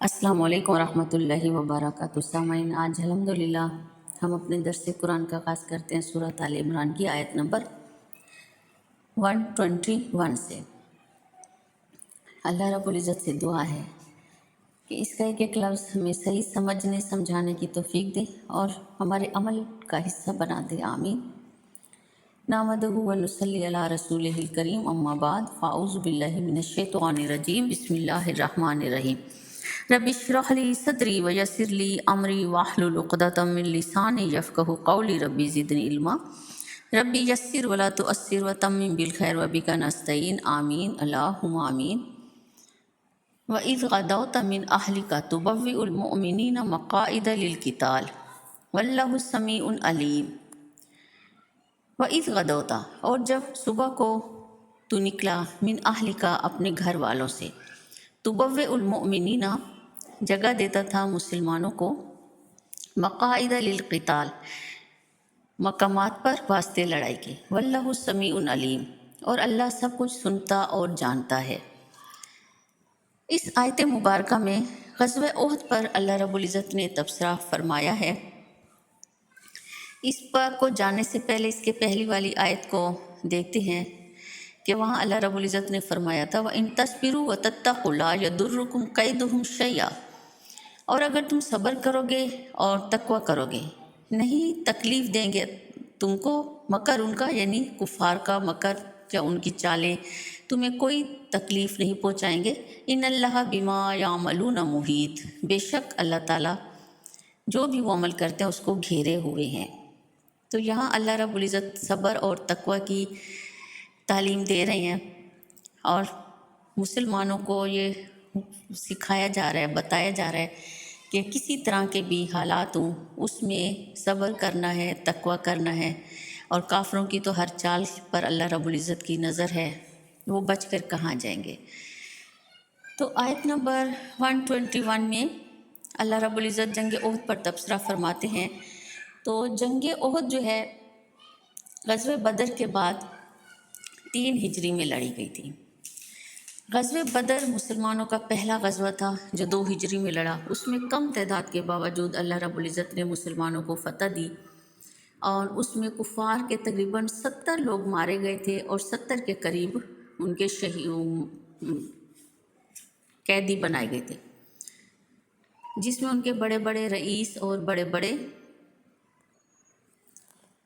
السلام علیکم ورحمۃ اللہ وبرکاتہ۔ سامعین، آج الحمدللہ ہم اپنے درس قرآن کا آغاز کرتے ہیں سورۃ آل عمران کی آیت نمبر 121 سے۔ اللہ رب العزت سے دعا ہے کہ اس کا ایک ایک لفظ ہمیں صحیح سمجھنے سمجھانے کی توفیق دے اور ہمارے عمل کا حصہ بنا دے، آمین۔ نحمدہ و نصلی علی رسولہ الکریم، اما بعد، فاعوذ باللہ من الشیطان الرجیم، بسم اللہ الرحمن الرحیم۔ رب اشرح لی صدری ویسر لی امری واحلل عقدۃ من لسانی یفقہوا قولی، ربی زدنی علما، ربی یسر ولا تعسر وتمم بالخیر وبک نستعین، آمین اللہم آمین۔ وَإِذْ غَدَوْتَ مِنْ أَهْلِكَ تُبَوِّئُ الْمُؤْمِنِينَ مَقَاعِدَ لِلْقِتَالِ وَاللَّهُ سَمِيعٌ عَلِيمٌ۔ وَإِذْ غَدَوْتَ، اور جب صبح کو تو نکلا، من أَهْلِكَ اپنے گھر والوں سے، تُبَوِّئُ الْمُؤْمِنِينَ جگہ دیتا تھا مسلمانوں کو، مقاعد للقتال مقامات پر واسطے لڑائی کے، واللہ سمیع علیم، اور اللہ سب کچھ سنتا اور جانتا ہے۔ اس آیت مبارکہ میں غزوہ احد پر اللہ رب العزت نے تبصرہ فرمایا ہے۔ اس پر کو جاننے سے پہلے اس کے پہلی والی آیت کو دیکھتے ہیں کہ وہاں اللہ رب العزت نے فرمایا تھا وَإِن تَصْبِرُوا وَتَتَّقُوا لَا يَضُرُّكُمْ كَيْدُهُمْ شَيْئًا، اور اگر تم صبر کرو گے اور تقوی کرو گے، نہیں تکلیف دیں گے تم کو مکر ان کا، یعنی کفار کا مکر یا ان کی چالیں تمہیں کوئی تکلیف نہیں پہنچائیں گے۔ ان اللہ بما یعملون محیط، بے شک اللہ تعالیٰ جو بھی وہ عمل کرتے ہیں اس کو گھیرے ہوئے ہیں۔ تو یہاں اللہ رب العزت صبر اور تقوی کی تعلیم دے رہے ہیں اور مسلمانوں کو یہ سکھایا جا رہا ہے، بتایا جا رہا ہے کہ کسی طرح کے بھی حالات ہوں اس میں صبر کرنا ہے، تقوی کرنا ہے، اور کافروں کی تو ہر چال پر اللہ رب العزت کی نظر ہے، وہ بچ کر کہاں جائیں گے۔ تو آیت نمبر 121 میں اللہ رب العزت جنگ احد پر تبصرہ فرماتے ہیں۔ تو جنگ احد جو ہے غزوہ بدر کے بعد 3 ہجری میں لڑی گئی تھی۔ غزوہ بدر مسلمانوں کا پہلا غزوہ تھا جو 2 ہجری میں لڑا۔ اس میں کم تعداد کے باوجود اللہ رب العزت نے مسلمانوں کو فتح دی، اور اس میں کفار کے تقریباً 70 لوگ مارے گئے تھے اور 70 کے قریب ان کے قیدی بنائے گئے تھے، جس میں ان کے بڑے بڑے رئیس اور بڑے بڑے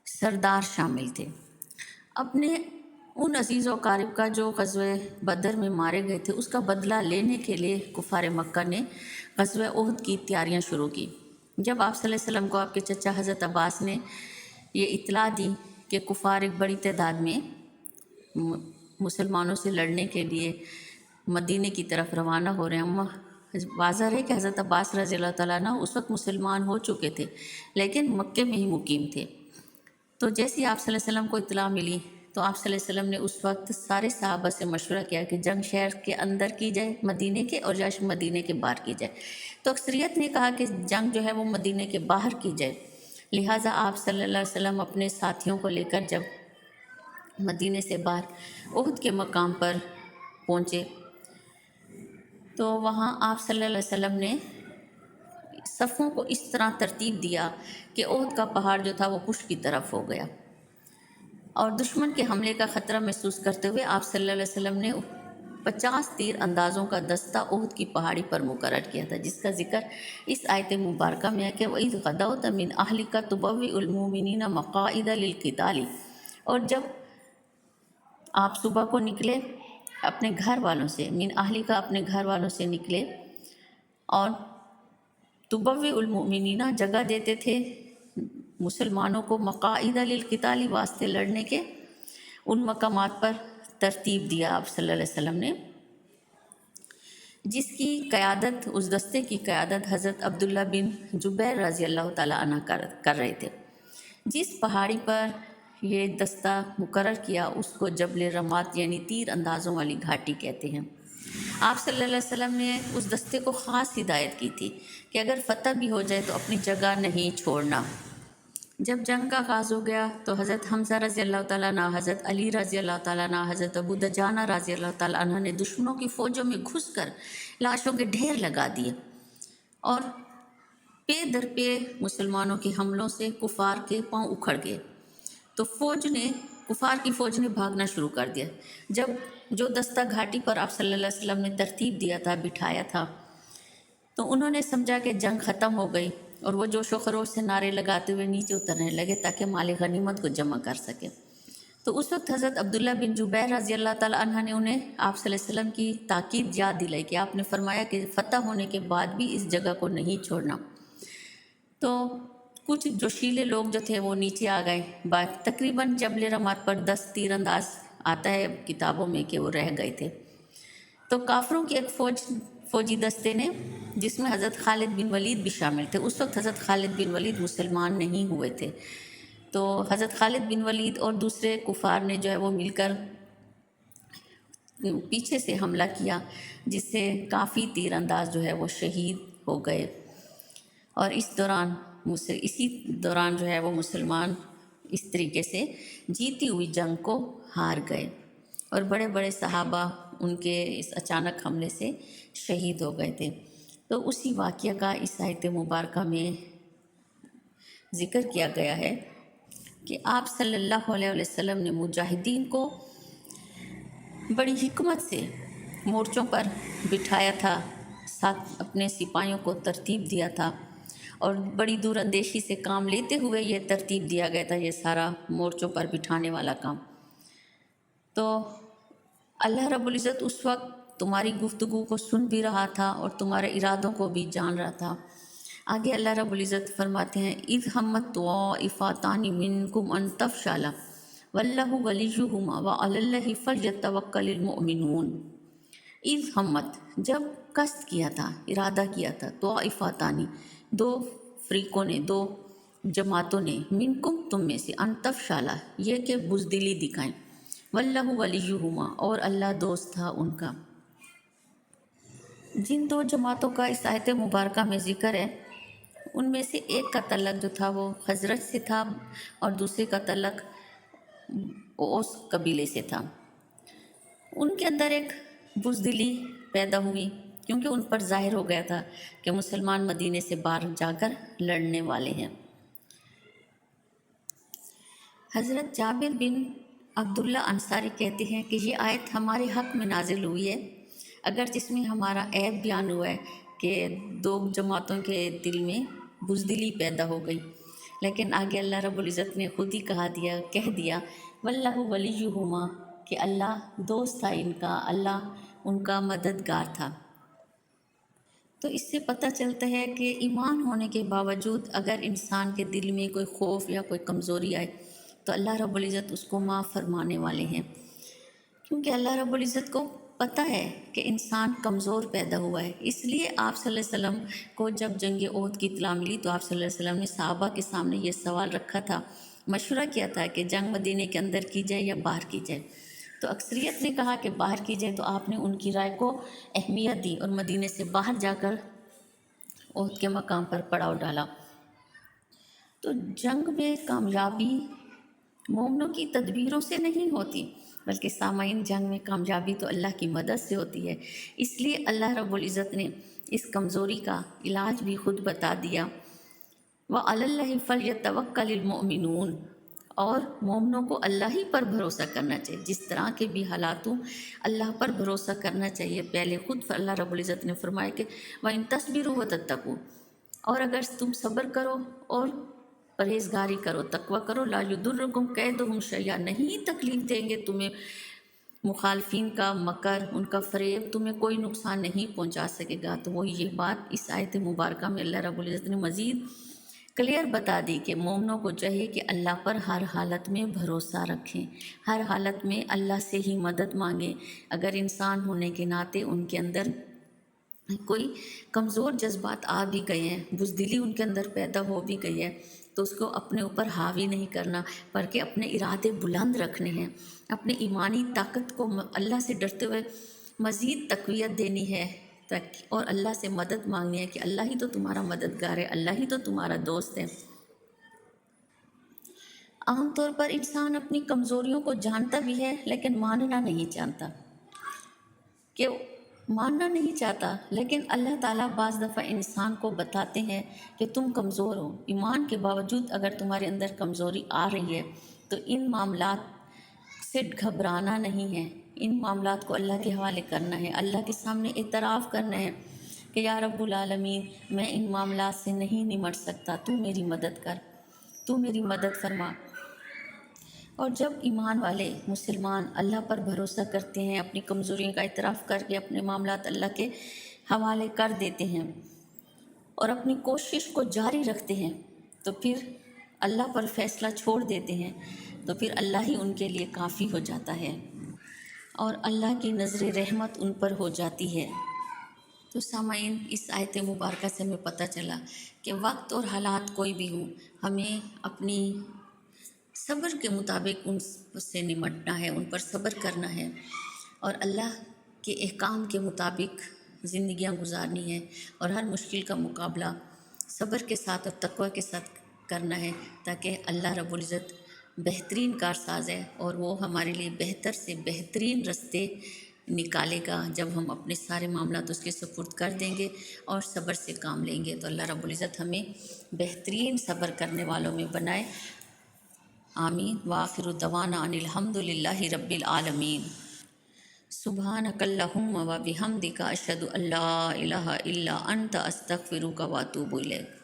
سردار شامل تھے۔ اپنے ان عزیز و اقارب کا جو غزوہ بدر میں مارے گئے تھے اس کا بدلہ لینے کے لیے کفار مکہ نے غزوہ احد کی تیاریاں شروع کی۔ جب آپ صلی اللہ علیہ وسلم کو آپ کے چچا حضرت عباس نے یہ اطلاع دی کہ کفار ایک بڑی تعداد میں مسلمانوں سے لڑنے کے لیے مدینے کی طرف روانہ ہو رہے ہیں، واضح ہے کہ حضرت عباس رضی اللہ تعالیٰ عنہ اس وقت مسلمان ہو چکے تھے لیکن مکے میں ہی مقیم تھے۔ تو جیسی آپ صلی اللہ علیہ وسلم کو اطلاع ملی تو آپ صلی اللہ علیہ وسلم نے اس وقت سارے صحابہ سے مشورہ کیا کہ جنگ شہر کے اندر کی جائے مدینے کے، اور یا مدینے کے باہر کی جائے۔ تو اکثریت نے کہا کہ جنگ جو ہے وہ مدینے کے باہر کی جائے، لہٰذا آپ صلی اللہ علیہ وسلم اپنے ساتھیوں کو لے کر جب مدینے سے باہر احد کے مقام پر پہنچے تو وہاں آپ صلی اللہ علیہ وسلم نے صفوں کو اس طرح ترتیب دیا کہ احد کا پہاڑ جو تھا وہ پشت کی طرف ہو گیا، اور دشمن کے حملے کا خطرہ محسوس کرتے ہوئے آپ صلی اللہ علیہ وسلم نے 50 تیر اندازوں کا دستہ احد کی پہاڑی پر مقرر کیا تھا، جس کا ذکر اس آیت مبارکہ میں ہے کہ وَإِذْ غَدَوْتَ مِنْ أَهْلِكَ تُبَوِّئُ الْمُؤْمِنِينَ مَقَاعِدَ لِلْقِتَالِ، اور جب آپ صبح کو نکلے اپنے گھر والوں سے، من اہلی کا اپنے گھر والوں سے نکلے، اور تبوئ المؤمنین جگہ دیتے تھے مسلمانوں کو مقاعد للقتال واسطے لڑنے کے، ان مقامات پر ترتیب دیا آپ صلی اللہ علیہ وسلم نے، جس کی قیادت، اس دستے کی قیادت حضرت عبداللہ بن جبیر رضی اللہ تعالیٰ عنہ کر رہے تھے۔ جس پہاڑی پر یہ دستہ مقرر کیا اس کو جبل رمات یعنی تیر اندازوں والی گھاٹی کہتے ہیں۔ آپ صلی اللہ علیہ وسلم نے اس دستے کو خاص ہدایت کی تھی کہ اگر فتح بھی ہو جائے تو اپنی جگہ نہیں چھوڑنا۔ جب جنگ کا آغاز ہو گیا تو حضرت حمزہ رضی اللہ تعالیٰ عنہ، حضرت علی رضی اللہ تعالیٰ عنہ، حضرت ابو دجانہ رضی اللہ تعالیٰ عنہ نے دشمنوں کی فوجوں میں گھس کر لاشوں کے ڈھیر لگا دیے، اور پے در پے مسلمانوں کے حملوں سے کفار کے پاؤں اکھڑ گئے، تو کفار کی فوج نے بھاگنا شروع کر دیا۔ جب جو دستہ گھاٹی پر آپ صلی اللہ علیہ وسلم نے ترتیب دیا تھا، بٹھایا تھا، تو انہوں نے سمجھا کہ جنگ ختم ہو گئی، اور وہ جوش و خروش سے نعرے لگاتے ہوئے نیچے اترنے لگے تاکہ مال غنیمت کو جمع کر سکے۔ تو اس وقت حضرت عبداللہ بن جبیر رضی اللہ تعالیٰ عنہ نے انہیں آپ صلی اللہ علیہ وسلم کی تاکید یاد دلائی کہ آپ نے فرمایا کہ فتح ہونے کے بعد بھی اس جگہ کو نہیں چھوڑنا۔ تو کچھ جوشیلے لوگ جو تھے وہ نیچے آ گئے، تقریباً جبل رمات پر 10 تیر انداز آتا ہے کتابوں میں کہ وہ رہ گئے تھے۔ تو کافروں کی ایک فوجی دستے نے، جس میں حضرت خالد بن ولید بھی شامل تھے، اس وقت حضرت خالد بن ولید مسلمان نہیں ہوئے تھے، تو حضرت خالد بن ولید اور دوسرے کفار نے جو ہے وہ مل کر پیچھے سے حملہ کیا، جس سے کافی تیر انداز جو ہے وہ شہید ہو گئے، اور اسی دوران جو ہے وہ مسلمان اس طریقے سے جیتی ہوئی جنگ کو ہار گئے، اور بڑے بڑے صحابہ ان کے اس اچانک حملے سے شہید ہو گئے تھے۔ تو اسی واقعہ کا اس آیت مبارکہ میں ذکر کیا گیا ہے کہ آپ صلی اللہ علیہ وسلم نے مجاہدین کو بڑی حکمت سے مورچوں پر بٹھایا تھا، ساتھ اپنے سپاہیوں کو ترتیب دیا تھا، اور بڑی دور اندیشی سے کام لیتے ہوئے یہ ترتیب دیا گیا تھا، یہ سارا مورچوں پر بٹھانے والا کام۔ تو اللہ رب العزت اس وقت تمہاری گفتگو کو سن بھی رہا تھا اور تمہارے ارادوں کو بھی جان رہا تھا۔ آگے اللہ رب العزت فرماتے ہیں، اِذْ ہمت طائفتان منکم ان تفشلا واللہ ولیہما وعلی اللہ فلیتوکل المؤمنون۔ اِذ ہمت، جب قصد کیا تھا، ارادہ کیا تھا، طائفتان، دو فریقوں نے، دو جماعتوں نے، منکم، تم میں سے، ان تفشلا، یہ کہ بزدلی دکھائیں، واللہ ولیہما، اور اللہ دوست تھا ان کا۔ جن دو جماعتوں کا اس آیت مبارکہ میں ذکر ہے، ان میں سے ایک کا تعلق جو تھا وہ خزرج سے تھا، اور دوسرے کا تعلق اوس قبیلے سے تھا۔ ان کے اندر ایک بزدلی پیدا ہوئی، کیونکہ ان پر ظاہر ہو گیا تھا کہ مسلمان مدینے سے باہر جا کر لڑنے والے ہیں۔ حضرت جابر بن عبداللہ انصاری کہتے ہیں کہ یہ آیت ہمارے حق میں نازل ہوئی ہے، اگر جس میں ہمارا عیب بیان ہوا ہے کہ دو جماعتوں کے دل میں بزدلی پیدا ہو گئی، لیکن آگے اللہ رب العزت نے خود ہی کہہ دیا واللہ ولیہما، کہ اللہ دوست تھا ان کا، اللہ ان کا مددگار تھا۔ تو اس سے پتہ چلتا ہے کہ ایمان ہونے کے باوجود اگر انسان کے دل میں کوئی خوف یا کوئی کمزوری آئے تو اللہ رب العزت اس کو معاف فرمانے والے ہیں، کیونکہ اللہ رب العزت کو پتہ ہے کہ انسان کمزور پیدا ہوا ہے۔ اس لیے آپ صلی اللہ علیہ وسلم کو جب جنگ احد کی اطلاع ملی تو آپ صلی اللہ علیہ وسلم نے صحابہ کے سامنے یہ سوال رکھا تھا، مشورہ کیا تھا کہ جنگ مدینے کے اندر کی جائے یا باہر کی جائے۔ تو اکثریت نے کہا کہ باہر کی جائے، تو آپ نے ان کی رائے کو اہمیت دی اور مدینے سے باہر جا کر احد کے مقام پر پڑاؤ ڈالا۔ تو جنگ میں کامیابی مومنوں کی تدبیروں سے نہیں ہوتی، بلکہ سامعین، جنگ میں کامیابی تو اللہ کی مدد سے ہوتی ہے۔ اس لیے اللہ رب العزت نے اس کمزوری کا علاج بھی خود بتا دیا، وَعَلَى اللَّهِ فَلْيَتَوَكَّلِ الْمُؤْمِنُونَ، اور مومنوں کو اللہ ہی پر بھروسہ کرنا چاہیے، جس طرح کے بھی حالات ہوں اللہ پر بھروسہ کرنا چاہیے۔ پہلے خود اللہ رب العزت نے فرمایا کہ وَإِن تَصْبِرُوا وَتَتَّقُوا، اور اگر تم صبر کرو اور پرہیزگاری کرو، تقوی کرو، لا یضرکم کیدہم شیئا، نہیں تکلیف دیں گے تمہیں مخالفین کا مکر، ان کا فریب تمہیں کوئی نقصان نہیں پہنچا سکے گا۔ تو وہ یہ بات اس آیت مبارکہ میں اللہ رب العزت نے مزید کلیئر بتا دی کہ مومنوں کو چاہیے کہ اللہ پر ہر حالت میں بھروسہ رکھیں، ہر حالت میں اللہ سے ہی مدد مانگیں۔ اگر انسان ہونے کے ناطے ان کے اندر کوئی کمزور جذبات آ بھی گئے ہیں، بزدلی ان کے اندر پیدا ہو بھی گئی ہے، تو اس کو اپنے اوپر حاوی نہیں کرنا، بلکہ اپنے ارادے بلند رکھنے ہیں، اپنی ایمانی طاقت کو اللہ سے ڈرتے ہوئے مزید تقویت دینی ہے، اور اللہ سے مدد مانگنی ہے کہ اللہ ہی تو تمہارا مددگار ہے، اللہ ہی تو تمہارا دوست ہے۔ عام طور پر انسان اپنی کمزوریوں کو جانتا بھی ہے لیکن ماننا نہیں چاہتا، کہ ماننا نہیں چاہتا، لیکن اللہ تعالیٰ بعض دفعہ انسان کو بتاتے ہیں کہ تم کمزور ہو۔ ایمان کے باوجود اگر تمہارے اندر کمزوری آ رہی ہے تو ان معاملات سے گھبرانا نہیں ہے، ان معاملات کو اللہ کے حوالے کرنا ہے، اللہ کے سامنے اعتراف کرنا ہے کہ یا رب العالمین میں ان معاملات سے نہیں نمٹ سکتا، تو میری مدد کر، تو میری مدد فرما۔ اور جب ایمان والے مسلمان اللہ پر بھروسہ کرتے ہیں، اپنی کمزوریوں کا اعتراف کر کے اپنے معاملات اللہ کے حوالے کر دیتے ہیں اور اپنی کوشش کو جاری رکھتے ہیں، تو پھر اللہ پر فیصلہ چھوڑ دیتے ہیں، تو پھر اللہ ہی ان کے لیے کافی ہو جاتا ہے اور اللہ کی نظر رحمت ان پر ہو جاتی ہے۔ تو سامعین، اس آیت مبارکہ سے ہمیں پتہ چلا کہ وقت اور حالات کوئی بھی ہوں، ہمیں اپنی صبر کے مطابق ان سے نمٹنا ہے، ان پر صبر کرنا ہے اور اللہ کے احکام کے مطابق زندگیاں گزارنی ہے اور ہر مشکل کا مقابلہ صبر کے ساتھ اور تقوی کے ساتھ کرنا ہے، تاکہ اللہ رب العزت بہترین کارساز ہے اور وہ ہمارے لیے بہتر سے بہترین رستے نکالے گا جب ہم اپنے سارے معاملات اس کے سپرد کر دیں گے اور صبر سے کام لیں گے۔ تو اللہ رب العزت ہمیں بہترین صبر کرنے والوں میں بنائے، آمین۔ وآخر دعوانا ان الحمد للہ رب العالمین۔ سبحانک اللہم و بحمدک اشہد ان لا الہ الا انت استغفرک و اتوب الیک۔